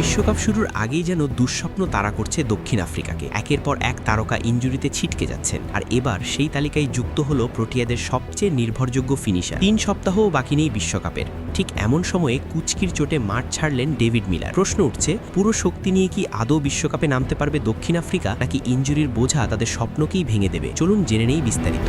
বিশ্বকাপ শুরুর আগেই যেন দুঃস্বপ্ন তাড়া করছে দক্ষিণ আফ্রিকাকে। একের পর এক তারকা ইনজুরিতে ছিটকে যাচ্ছেন, আর এবার সেই তালিকায় যুক্ত হলো প্রোটিয়াদের সবচেয়ে নির্ভরযোগ্য ফিনিশার। ৩ সপ্তাহও বাকি নেই বিশ্বকাপের। ঠিক এমন সময়ে কুচকির চোটে মাঠ ছাড়লেন ডেভিড মিলার। প্রশ্ন উঠছে, পুরো শক্তি নিয়ে কি আদৌ বিশ্বকাপে নামতে পারবে দক্ষিণ আফ্রিকা, নাকি ইনজুরির বোঝা তাদের স্বপ্নকেই ভেঙে দেবে? চলুন জেনে নেই বিস্তারিত।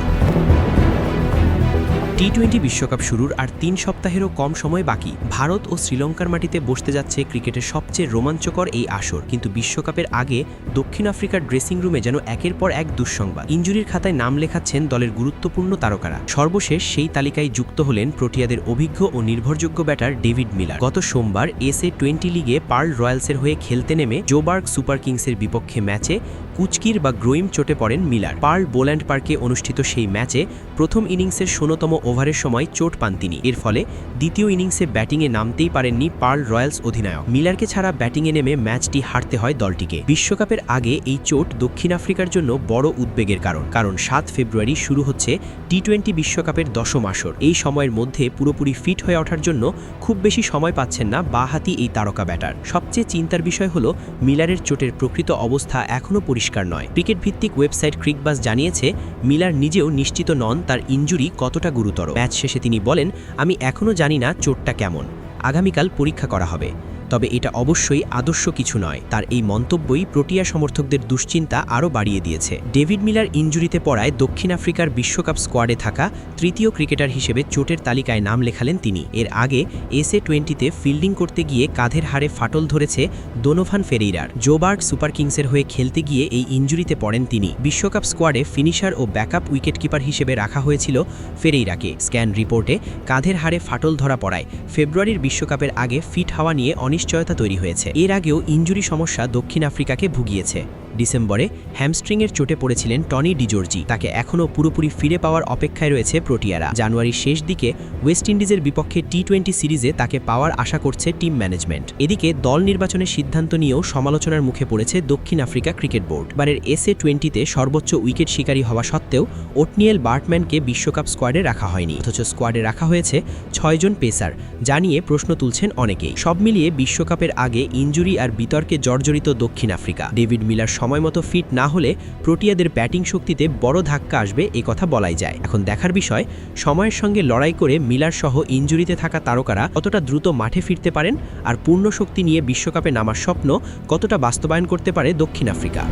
টি-20 বিশ্বকাপ শুরুর আর ৩ সপ্তাহেরও কম সময় বাকি। ভারত ও শ্রীলঙ্কার মাটিতে বসতে যাচ্ছে ক্রিকেটের সবচেয়ে রোমাঞ্চকর এই আসর। কিন্তু বিশ্বকাপের আগে দক্ষিণ আফ্রিকার ড্রেসিং রুমে যেন একের পর এক দুঃসংবাদ। ইনজুরির খাতায় নাম লেখাচ্ছেন দলের গুরুত্বপূর্ণ তারকারা। সর্বশেষ সেই তালিকায় যুক্ত হলেন প্রোটিয়াদের অভিজ্ঞ ও নির্ভরযোগ্য ব্যাটার ডেভিড মিলার। গত সোমবার SA-20 লিগে পার্ল রয়্যালসের হয়ে খেলতে নেমে জোবার্গ সুপার কিংসের বিপক্ষে ম্যাচে কুচকির বা গ্রোইম চোটে পড়েন মিলার। পার্ল বোল্যান্ড পার্কে অনুষ্ঠিত সেই ম্যাচে প্রথম ইনিংসের ১৬তম ওভারের সময় চোট পান তিনি। এর ফলে দ্বিতীয় ইনিংসে ব্যাটিংয়ে নামতেই পারেননি পার্ল রয়্যালস অধিনায়ক। মিলারকে ছাড়া ব্যাটিংয়ে নেমে ম্যাচটি হারতে হয় দলটিকে। বিশ্বকাপের আগে এই চোট দক্ষিণ আফ্রিকার জন্য বড় উদ্বেগের কারণ ৭ ফেব্রুয়ারি শুরু হচ্ছে টি-20 বিশ্বকাপের ১০ম আসর। এই সময়ের মধ্যে পুরোপুরি ফিট হয়ে ওঠার জন্য খুব বেশি সময় পাচ্ছেন না বাঁহাতি এই তারকা ব্যাটার। সবচেয়ে চিন্তার বিষয় হল মিলারের চোটের প্রকৃত অবস্থা এখনও পরিষ্কার নয়। ক্রিকেট ভিত্তিক ওয়েবসাইট ক্রিকবাজ জানিয়েছে, মিলার নিজেও নিশ্চিত নন তার ইনজুরি কতটা গুরুতর। ম্যাচ শেষে তিনি বলেন, আমি এখনও জানি না চোটটা কেমন, আগামীকাল পরীক্ষা করা হবে। তবে এটা অবশ্যই আদর্শ কিছু নয়। তার এই মন্তব্যই প্রোটিয়া সমর্থকদের দুশ্চিন্তা আরও বাড়িয়ে দিয়েছে। ডেভিড মিলার ইনজুরিতে পড়ায় দক্ষিণ আফ্রিকার বিশ্বকাপ স্কোয়াডে থাকা তৃতীয় ক্রিকেটার হিসেবে চোটের তালিকায় নাম লেখালেন তিনি। এর আগে SA-20তে ফিল্ডিং করতে গিয়ে কাঁধের হাড়ে ফাটল ধরেছে ডোনোভান ফেরেইরার। জোবার্গ সুপার কিংসের হয়ে খেলতে গিয়ে এই ইনজুরিতে পড়েন তিনি। বিশ্বকাপ স্কোয়াডে ফিনিশার ও ব্যাকআপ উইকেটকিপার হিসেবে রাখা হয়েছিল ফেরেইরাকে। স্ক্যান রিপোর্টে কাঁধের হাড়ে ফাটল ধরা পড়ায় ফেব্রুয়ারির বিশ্বকাপের আগে ফিট হওয়া নিয়ে অনিশ্চয়তা তৈরি হয়েছে। এর আগেও ইনজুরি সমস্যা দক্ষিণ আফ্রিকাকে ভুগিয়েছে। ডিসেম্বরে হ্যামস্ট্রিংয়ের চোটে পড়েছিলেন টনি ডিজর্জি। তাকে এখনও পুরোপুরি ফিরে পাওয়ার অপেক্ষায় রয়েছে প্রোটিয়ারা। জানুয়ারির শেষ দিকে ওয়েস্ট ইন্ডিজের বিপক্ষে টি-20 সিরিজে তাকে পাওয়ার আশা করছে টিম ম্যানেজমেন্ট। এদিকে দল নির্বাচনের সিদ্ধান্ত নিয়েও সমালোচনার মুখে পড়েছে দক্ষিণ আফ্রিকা ক্রিকেট বোর্ড। বারের SA-20তে সর্বোচ্চ উইকেট শিকারী হওয়া সত্ত্বেও ওটনিয়েল বার্টম্যানকে বিশ্বকাপ স্কোয়াডে রাখা হয়নি, অথচ স্কোয়াডে রাখা হয়েছে ৬ জন পেসার, যা নিয়ে প্রশ্ন তুলছেন অনেকেই। সব মিলিয়ে বিশ্বকাপের আগে ইনজুরি আর বিতর্কে জর্জরিত দক্ষিণ আফ্রিকা। ডেভিড মিলার সময়মতো ফিট না হলে প্রোটিয়াদের ব্যাটিং শক্তিতে বড় ধাক্কা আসবে, এ কথা বলাই যায়। এখন দেখার বিষয়, সময়ের সঙ্গে লড়াই করে মিলার সহ ইনজুরিতে থাকা তারকারা কতটা দ্রুত মাঠে ফিরতে পারেন, আর পূর্ণ শক্তি নিয়ে বিশ্বকাপে নামার স্বপ্ন কতটা বাস্তবায়ন করতে পারে দক্ষিণ আফ্রিকা।